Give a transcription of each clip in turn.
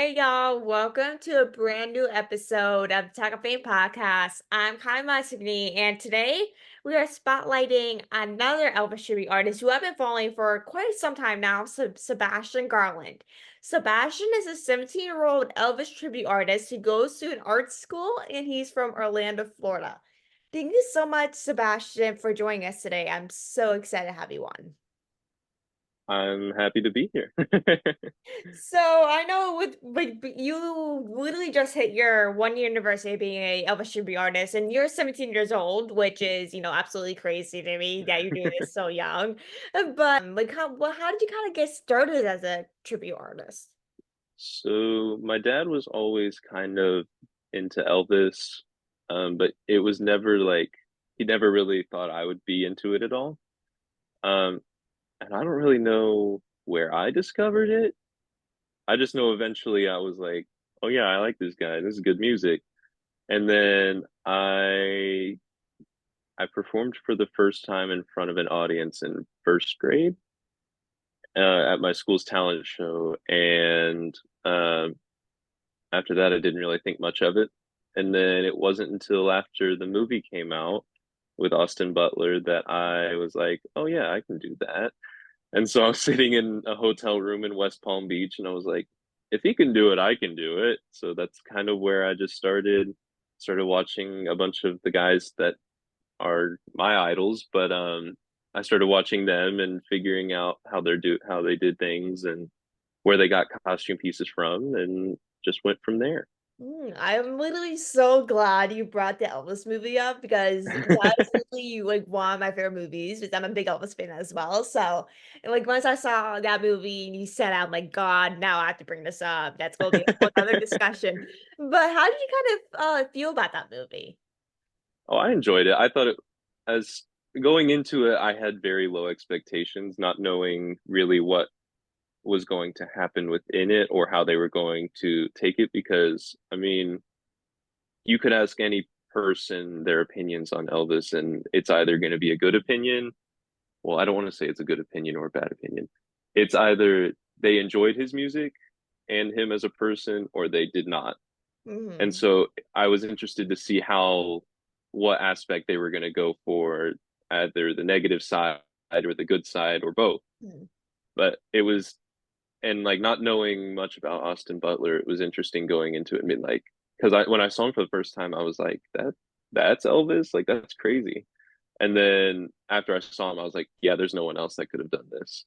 Hey y'all, welcome to a brand new episode of the Talkoffame podcast. I'm Kylie, and today we are spotlighting another Elvis tribute artist who I've been following for quite some time now, Sebastian Garland. Sebastian is a 17-year-old Elvis tribute artist who goes to an art school and he's from Orlando, Florida. Thank you so much, Sebastian, for joining us today. I'm so excited to have you on. I'm happy to be here. So I know but you literally just hit your 1 year anniversary of being a Elvis tribute artist, and you're 17 years old, which is, absolutely crazy to me that you're doing this so young. But like how did you kind of get started as a tribute artist? So my dad was always kind of into Elvis, but it was never like he never really thought I would be into it at all. Um, and I don't really know where I discovered it. I just know eventually I was like, oh yeah, I like this guy. This is good music. And then I performed for the first time in front of an audience in first grade at my school's talent show, and after that, I didn't really think much of it. And then it wasn't until after the movie came out with Austin Butler that I was like, oh, yeah, I can do that. And so I was sitting in a hotel room in West Palm Beach and I was like, if he can do it, I can do it. So that's kind of where I just started watching a bunch of the guys that are my idols, but I started watching them and figuring out how they did things and where they got costume pieces from and just went from there. I'm literally so glad you brought the Elvis movie up because that's literally like one of my favorite movies because I'm a big Elvis fan as well. So, and, like once I saw that movie and you said, I'm like, God, now I have to bring this up. That's gonna be a whole other discussion. But how did you kind of feel about that movie? Oh, I enjoyed it. I thought it as going into it, I had very low expectations, not knowing really what was going to happen within it or how they were going to take it because I mean, you could ask any person their opinions on Elvis and it's either going to be a good opinion. Well, I don't want to say it's a good opinion or a bad opinion. It's either they enjoyed his music and him as a person or they did not. And Hmm. so I was interested to see what aspect they were going to go for, either the negative side or the good side or both. But it was, and like not knowing much about Austin Butler, it was interesting going into it and being like, because when I saw him for the first time, I was like, that's Elvis, like that's crazy. And then after I saw him, I was like, yeah, there's no one else that could have done this.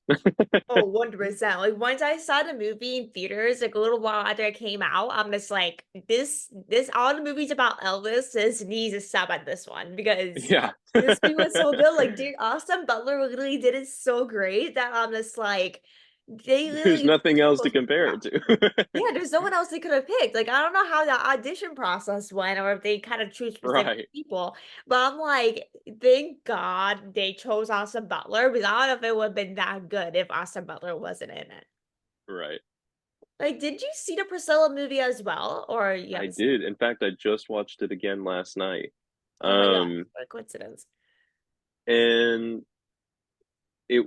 Oh, 100%. Like once I saw the movie in theaters, like a little while after it came out, I'm just like, this all the movies about Elvis this needs to stop at this one because Yeah. this movie was so good. Like, dude, Austin Butler literally did it so great that I'm just like, they There's literally nothing else to compare it to. yeah, there's no one else they could have picked. Like, I don't know how the audition process went or if they kind of choose specific Right. people, but I'm like, thank God they chose Austin Butler because I don't know if it would have been that good if Austin Butler wasn't in it. Right. Like, did you see the Priscilla movie as well? Or you I haven't seen did. In fact, I just watched it again last night. Oh my God, Um, what a coincidence. and it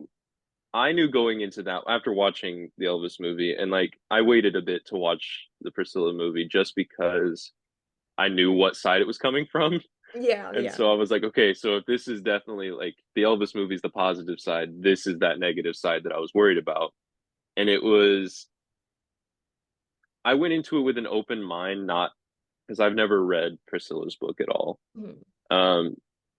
I knew going into that after watching the Elvis movie, and like I waited a bit to watch the Priscilla movie just because I knew what side it was coming from. Yeah, And yeah. so I was like, okay, so if this is definitely like the Elvis movie is the positive side, this is that negative side that I was worried about. And it was, I went into it with an open mind, not because I've never read Priscilla's book at all. Mhm. Um,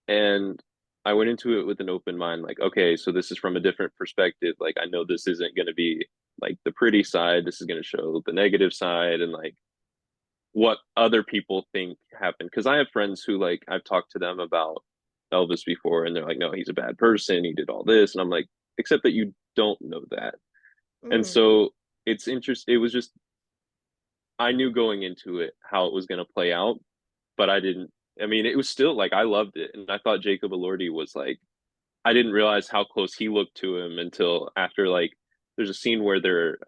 and I went into it with an open mind, like, okay, so this is from a different perspective. Like, I know this isn't going to be like the pretty side. This is going to show the negative side and like what other people think happened. Because I have friends who like I've talked to them about Elvis before, and they're like, no, he's a bad person. He did all this, and I'm like, except that you don't know that. And Mhm. so it's interesting. It was just I knew going into it how it was going to play out, but I didn't. I mean, it was still like I loved it, and I thought Jacob Elordi was like I didn't realize how close he looked to him until after like there's a scene where they're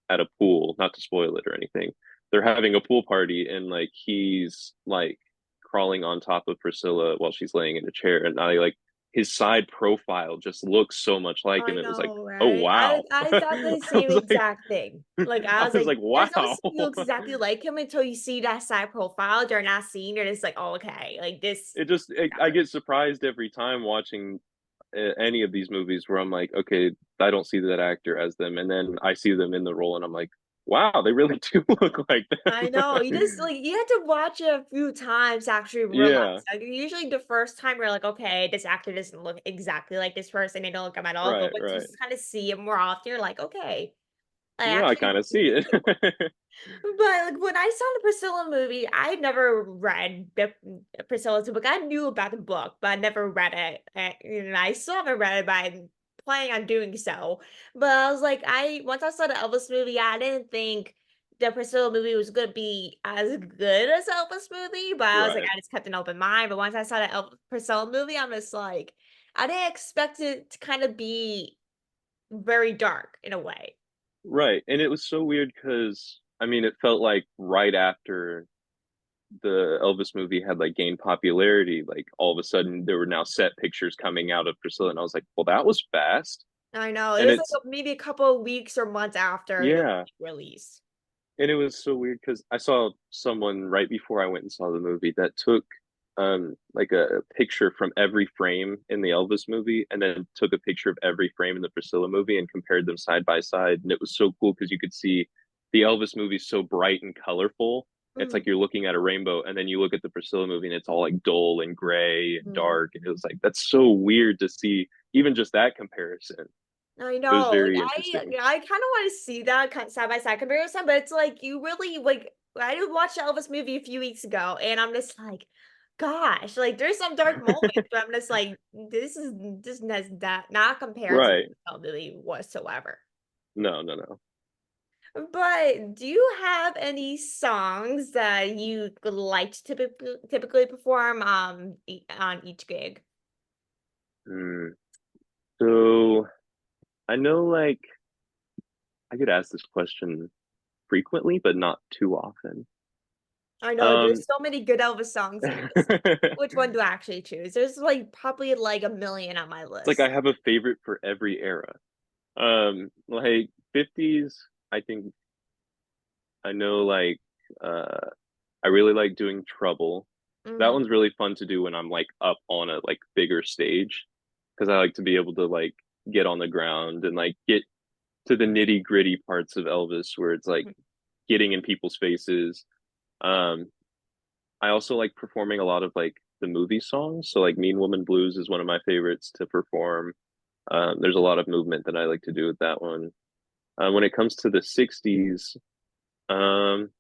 at a pool, not to spoil it or anything. They're having a pool party and like he's like crawling on top of Priscilla while she's laying in a chair and I like his side profile just looks so much like him. I It was like, know, oh right? wow. I thought the I same was like, exact thing. Like, I I was was like, like, there's no wow. you look exactly like him until you see that side profile you're not seeing, you're just like, "Oh, okay, like, this I exactly." get surprised every time watching any of these movies where I'm like, okay, I don't see that actor as them, and then I see them in the role, and I'm like, wow, they really do look like I know, you just, them. like, you have to watch it a few times to actually realize, Yeah, like, usually the first time you're like, "Okay, this actor doesn't look exactly like this person, they don't look him at all," but right, once you right. kinda see him more often, you're like, "Okay, I Yeah, I actually kind of do see think it. they look." But, like, when I saw the Priscilla movie, I never read the Priscilla's book. I knew about the book, but I never read it, and I still haven't read it, but I'm planning on doing so. But I was like, I once I saw the Elvis movie, I didn't think the Priscilla movie was gonna be as good as the Elvis movie, but I was like, Right, I just kept an open mind. But once I saw the Priscilla movie, I'm just like, I didn't expect it to kind of be very dark in a way. right. And it was so weird because I mean, it felt like right after the Elvis movie had like gained popularity, like all of a sudden there were now set pictures coming out of Priscilla, and I was like, well, that was fast. I know. It And was like it's maybe a couple of weeks or months after the yeah, release. and it was so weird because I saw someone right before I went and saw the movie that took like a picture from every frame in the Elvis movie and then took a picture of every frame in the Priscilla movie and compared them side by side. And it was so cool because you could see the Elvis movie so bright and colorful. It's Mhm, like you're looking at a rainbow, and then you look at the Priscilla movie and it's all like dull and gray and mhm. dark. And it was like that's so weird to see even just that comparison. I It was know. Like very I interesting. yeah, I kind of want to see that side by side comparison, but it's like you really like I did watch the Elvis movie a few weeks ago, and I'm just like, gosh, like there's some dark moments, but I'm just like, this is that not compared to Right. the movie whatsoever. No, no, no. But do you have any songs that you like to typically perform on each gig? Hmm. So I know like I get asked this question frequently, but not too often. I know Um, there's so many good Elvis songs. I'm just like, which one do I actually choose? There's like probably like a million on my it's like I list. have a favorite for every era. Like 50s, I think I know like uh I really like doing Trouble. That Mm, one's really fun to do when I'm like up on a like bigger stage because I like to be able to like get on the ground and like get to the nitty gritty parts of Elvis where it's like mhm, getting in people's faces. Um, I also like performing a lot of like the movie songs. So like Mean Woman Blues is one of my favorites to perform. There's a lot of movement that I like to do with that one. When it comes to the 60s, um,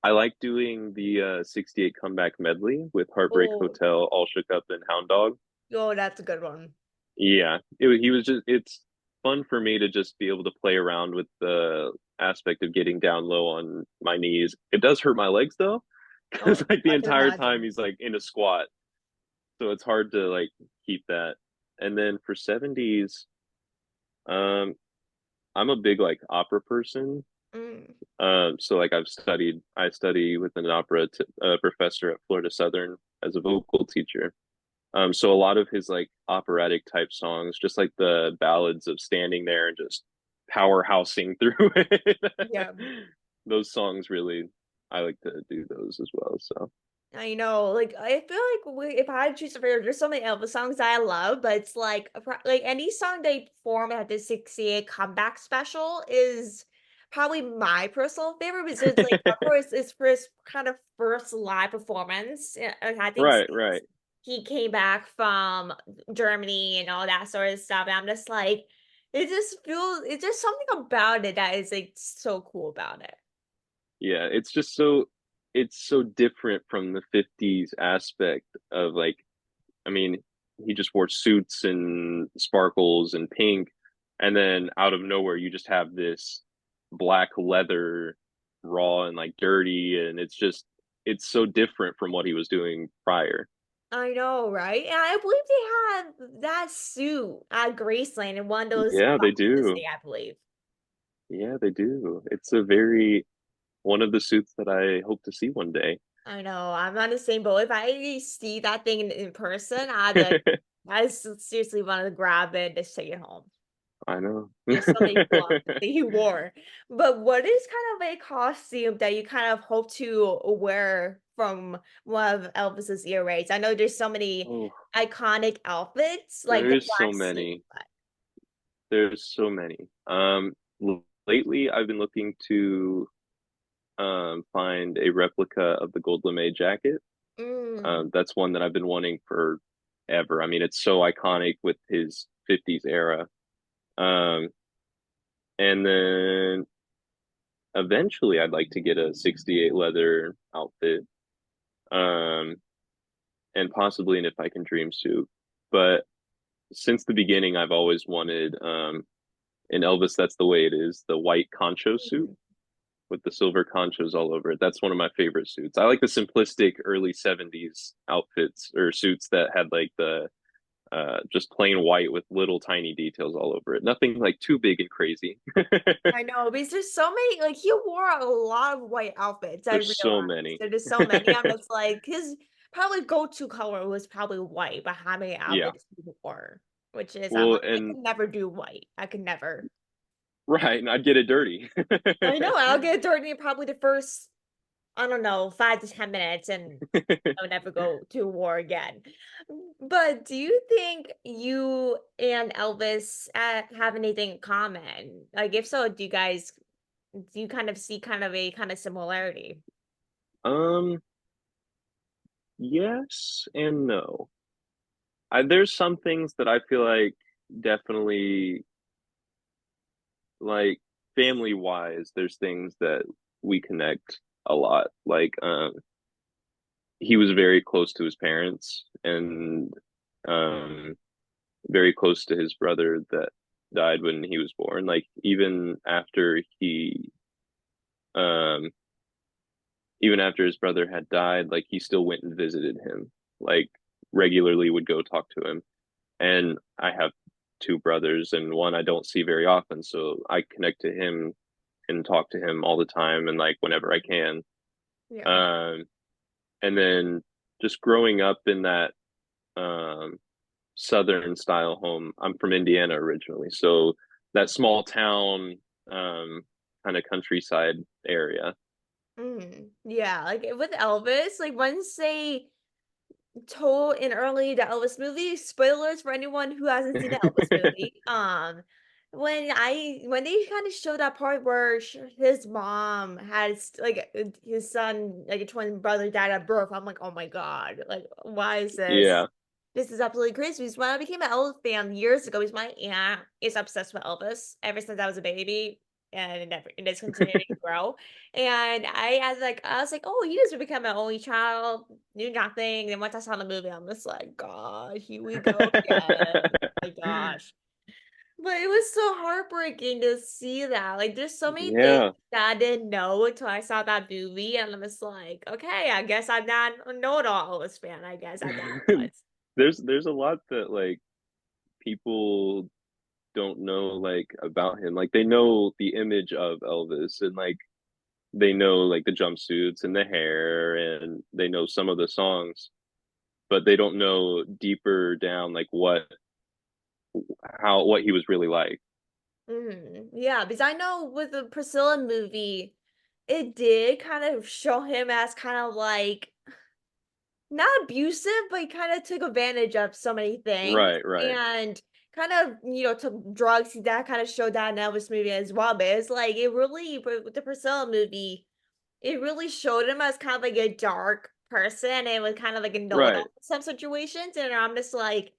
I like doing the 68 comeback medley with Heartbreak oh, Hotel, All Shook Up, and Hound Dog. oh, that's a good one. Yeah, he was just, it's fun for me to just be able to play around with the aspect of getting down low on my knees. It does hurt my legs though, because Oh, like the I can entire time imagine. he's like in a squat. So it's hard to like keep that. And then for 70s, um, I'm a big like opera person. Mm, So like I study with an professor at Florida Southern as a vocal teacher. So a lot of his like operatic type songs, just like the ballads of standing there and just powerhousing through it. yeah. Those songs really, I like to do those as well. So I know, like I feel like if I had to choose a favorite, there's so many Elvis songs that I love, but it's like like any song they perform at the 68 comeback special is probably my personal favorite because it's like of course it's for his kind of first live performance. I think right, since right. he came back from Germany and all that sort of stuff. And I'm just like, it just feels it's just something about it that is like so cool about it. Yeah, it's just so it's so different from the 50s aspect of like I mean, he just wore suits and sparkles and pink and then out of nowhere you just have this black leather raw and like dirty and it's so different from what he was doing prior. I know, right? And I believe they had that suit at Graceland in one of those Yeah, they boxes do. day, I believe. Yeah, they do. It's a very one of the suits that I hope to see one day. I know, I'm on the same boat. If I see that thing in person, I'd be like, I seriously wanted to grab it and just take it home. I know. There's so many cool outfits that he wore. But what is kind of a costume that you kind of hope to wear from one of Elvis's earaches? I know there's so many Oh, iconic outfits, like the there's so black suit, many. but There's so many. Lately I've been looking to find a replica of the gold lame jacket. mm, That's one that I've been wanting forever. I mean, it's so iconic with his 50s era. Um, and then eventually I'd like to get a 68 leather outfit. Um, and possibly an If I Can Dream suit. But since the beginning, I've always wanted in Elvis, that's the way it is, the white concho suit mm. with the silver conchos all over it. That's one of my favorite suits. I like the simplistic early 70s outfits or suits that had like the just plain white with little tiny details all over it. Nothing like too big and crazy. I know, because there's so many, like he wore a lot of white outfits, I There's so realized. many. There's just so many. I'm just like his probably go-to color was probably white, but how many Yeah. outfits he wore? Which is I'm Well, like, I and could never do white. I could never. right, and I'd get it dirty. I know I'll get dirty in probably the first, I don't know, 5 to 10 minutes and I would never go to war again. But do you think you and Elvis have anything in common? Like, if so, do you kind of see kind of a kind of similarity? um, yes and no. There's some things that I feel like definitely like family wise, there's things that we connect a lot. Like he was very close to his parents and um very close to his brother that died when he was born. Like um even after his brother had died, like he still went and visited him. Like regularly would go talk to him. And I have two brothers and one I don't see very often, so I connect to him and talk to him all the time and like whenever I can. Yeah. Um, and then just growing up in that um, southern style home. I'm from Indiana originally, so that small town kind of countryside area. Yeah, like with Elvis, like once they told in early the Elvis movie, spoilers for anyone who hasn't seen the Elvis movie. When they kind of showed that part where his mom has like his son, like a twin brother, died at birth, I'm like, oh my god, like why is this? Yeah. This is absolutely crazy. Because when I became an Elvis fan years ago, because my aunt is obsessed with Elvis ever since I was a baby, and it is continuing to grow. And I was like, oh, he just become an only child, knew nothing. And once I saw the movie, I'm just like, God, here we go again. My gosh. But it was so heartbreaking to see that. Like, there's so many things Yeah. that I didn't know until I saw that movie, and I'm just like, okay, I guess I'm not a know-it-all Elvis fan, I guess at that point. There's a lot that like people don't know like about him. Like they know the image of Elvis and like they know like the jumpsuits and the hair and they know some of the songs, but they don't know deeper down like what he was really like. Yeah, because I know with the Priscilla movie, it did kind of show him as kind of like not abusive, but he kind of took advantage of so many things Right, right, and kind of, took drugs. That kind of showed that in Elvis movie as well. But it's like it really, but with the Priscilla movie, it really showed him as kind of like a dark person and was kind of like a know-it-all right. in some situations. And I'm just like,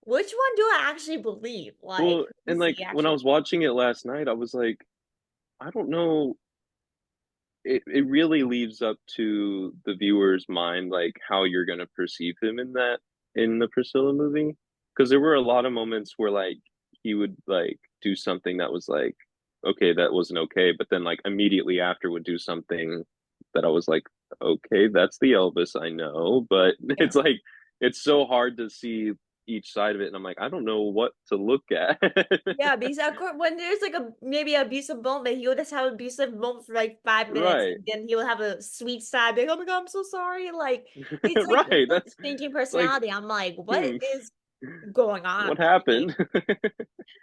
which one do I actually believe? Like, Well, and who's like he when I actually? was watching it last night, I was like, I don't know. It really leaves up to the viewer's mind, like how you're gonna perceive him in the Priscilla movie. Because there were a lot of moments where like he would like do something that was like, okay, that wasn't okay, but then like immediately after would do something that I was like, okay, that's the Elvis I know, but Yeah. it's like it's so hard to see each side of it, and I'm like, I don't know what to look at. Yeah, because of course, when there's like a maybe an abusive moment, he'll just have an abusive moment for like 5 minutes, Right. and then he'll have a sweet side, like, "Oh my God, I'm so sorry." Like it's like Right. the That's thinking like, personality. I'm like, what hmm. is? going on What for me. happened?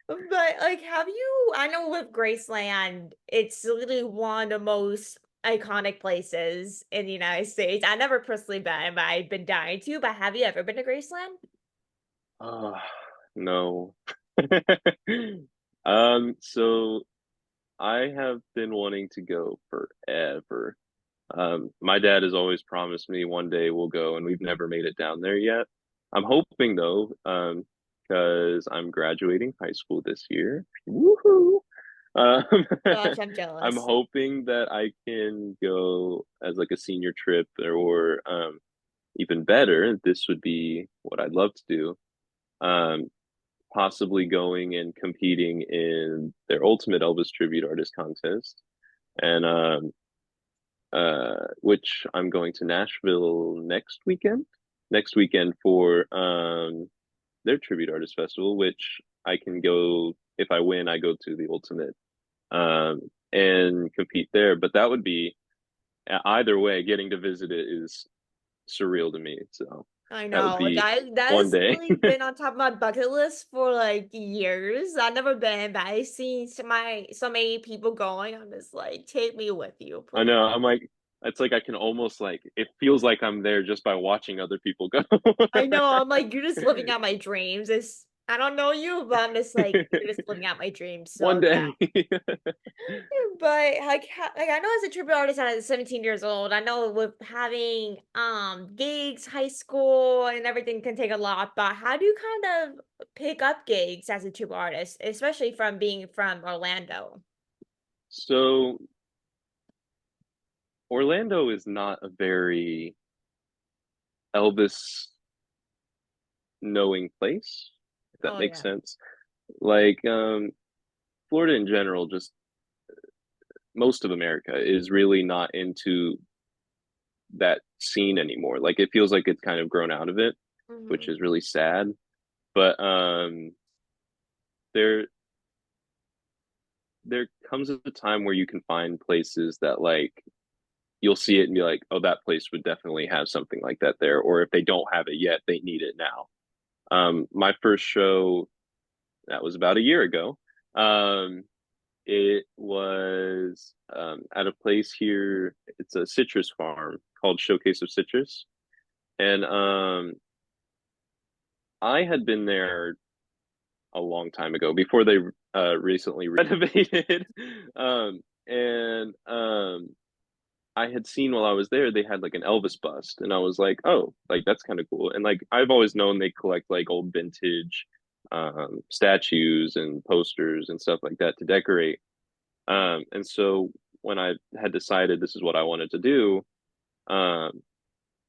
But like, have you? I know with Graceland, it's literally one of the most iconic places in the United States. I never personally been, but I've been dying to. But have you ever been to Graceland? Oh, no. So I have been wanting to go forever. My dad has always promised me one day we'll go, and we've never made it down there yet. I'm hoping though, because I'm graduating high school this year. Woohoo! Um, Gosh, I'm I'm jealous. hoping that I can go as like a senior trip, or even better, this would be what I'd love to do. Um, Possibly going and competing in their Ultimate Elvis Tribute Artist Contest, and which I'm going to Nashville next weekend for their Tribute Artist Festival, which I can go if I win. I go to the Ultimate and compete there. But that would be either way. Getting to visit it is surreal to me. So I that would know, like be that one has day. really been on top of my bucket list for like years. I've never been, but I've seen so many people going. I'm just like, take me with you, I please. know. I'm like, it's like I can almost like it feels like I'm there just by watching other people go. I know, I'm like, you're just living out my dreams. It's I don't know you, but I'm just like, you're just living out my dreams. One So yeah. day. But like, like I know as a tribute artist at 17 years old, I know with having gigs, high school, and everything can take a lot. But how do you kind of pick up gigs as a tribute artist, especially from being from Orlando? So Orlando is not a very Elvis knowing place, if that Oh makes yeah. sense. Like Florida in general, just most of America is really not into that scene anymore. Like it feels like it's kind of grown out of it, which Hmm. is really sad. But there there comes a time where you can find places that like you'll see it and be like, oh, that place would definitely have something like that there. Or if they don't have it yet, they need it now. My first show, that was about a year ago. It was at a place here. It's a citrus farm called Showcase of Citrus. And I had been there a long time ago before they recently renovated. And I had seen while I was there, they had like an Elvis bust, and I was like, oh, like that's kind of cool. And like I've always known they collect like old vintage statues and posters and stuff like that to decorate. And so when I had decided this is what I wanted to do, um,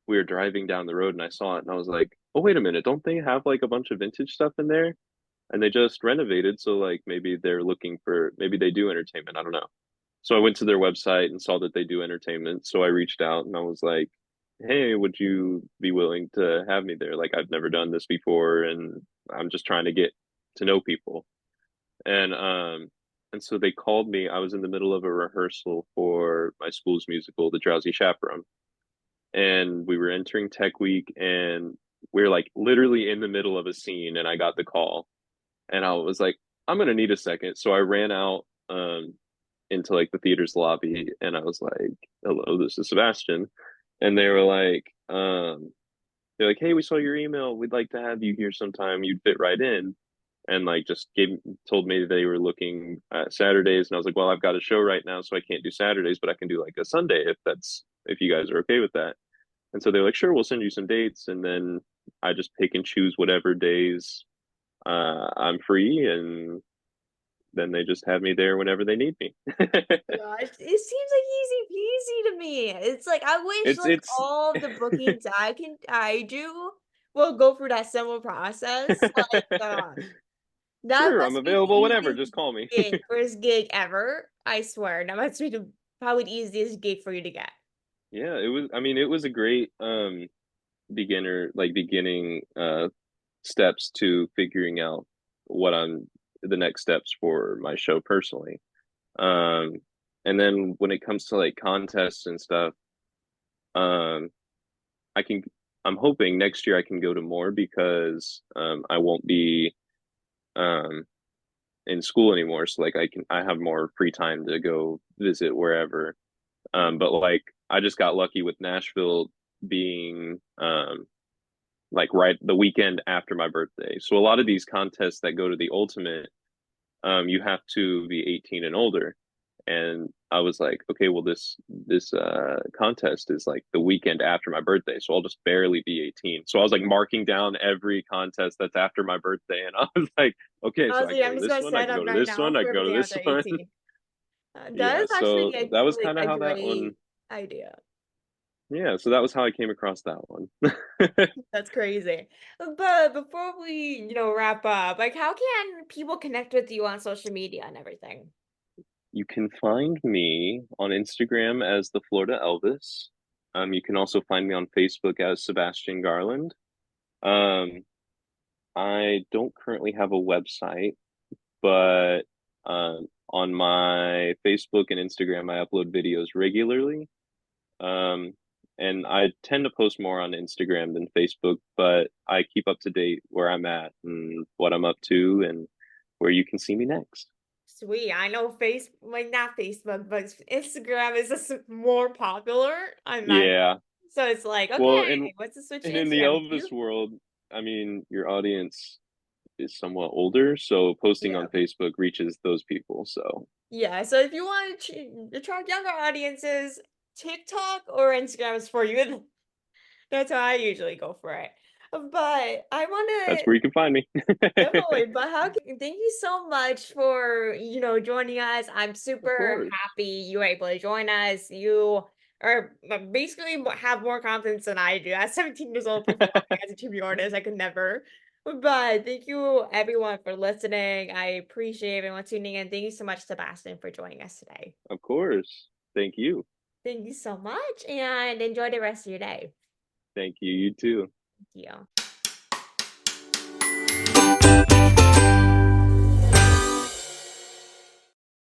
we were driving down the road and I saw it and I was like, oh, wait a minute, don't they have like a bunch of vintage stuff in there? And they just renovated, so like maybe they're looking for maybe they do entertainment. I don't know. So I went to their website and saw that they do entertainment. So I reached out and I was like, hey, would you be willing to have me there? Like I've never done this before and I'm just trying to get to know people. And so they called me. I was in the middle of a rehearsal for my school's musical, The Drowsy Chaperone. And we were entering tech week and we are like literally in the middle of a scene and I got the call and I was like, I'm gonna need a second. So I ran out into like the theater's lobby and I was like, hello, this is Sebastian. And they were like, they're like, hey, we saw your email. We'd like to have you here sometime. You'd fit right in. And like just told me they were looking at Saturdays. And I was like, well, I've got a show right now, so I can't do Saturdays, but I can do like a Sunday if you guys are okay with that. And so they're like, sure, we'll send you some dates. And then I just pick and choose whatever days I'm free, and then they just have me there whenever they need me. Gosh, it seems like easy peasy to me. It's like I wish like It's all the bookings I do will go through that similar process. Like, gosh, that sure, I'm must be the available whenever. easiest Just call me. gig, first gig ever. I swear, that must be the probably the easiest gig for you to get. Yeah, it was. I mean, it was a great beginning steps to figuring out what I'm the next steps for my show personally. Um, and then when it comes to like contests and stuff, um, I can. I'm hoping next year I can go to more because I won't be um in school anymore. So like I have more free time to go visit wherever. But like I just got lucky with Nashville being like right the weekend after my birthday. So a lot of these contests that go to the ultimate, you have to be 18 and older. And I was like, okay, well this contest is like the weekend after my birthday, so I'll just barely be 18. So I was like marking down every contest that's after my birthday, and I was like, okay, so I Honestly, can I'm go to just this gonna one, I set can up go to right this now one, I for can go to everything this after one. 18. That Yeah, is actually so a that was like kind of a how that one. great idea. Yeah, so that was how I came across that one. That's crazy. But before we, wrap up, like how can people connect with you on social media and everything? You can find me on Instagram as the Florida Elvis. You can also find me on Facebook as Sebastian Garland. Um, I don't currently have a website, but on my Facebook and Instagram, I upload videos regularly. Um, and I tend to post more on Instagram than Facebook, but I keep up to date where I'm at and what I'm up to and where you can see me next. Sweet. I know like not Facebook, but Instagram is just more popular on my Yeah. so it's like, Well, okay, what's the switch to and in the Instagram? Elvis world, I mean, your audience is somewhat older, so posting Yeah. on Facebook reaches those people. So, Yeah. So if you want to attract younger audiences, TikTok or Instagram is for you. That's how I usually go for it. But I want that's to where you can find me. definitely, but thank you so much for, joining us. I'm Of super course. happy you were able to join us. You are basically have more confidence than I do. At 17 years old, performing as a tribute artist, I could never. But thank you everyone for listening. I appreciate everyone tuning in. Thank you so much, Sebastian, for joining us today. Of course. Thank you. Thank you so much and enjoy the rest of your day. Thank you. You too. Thank you.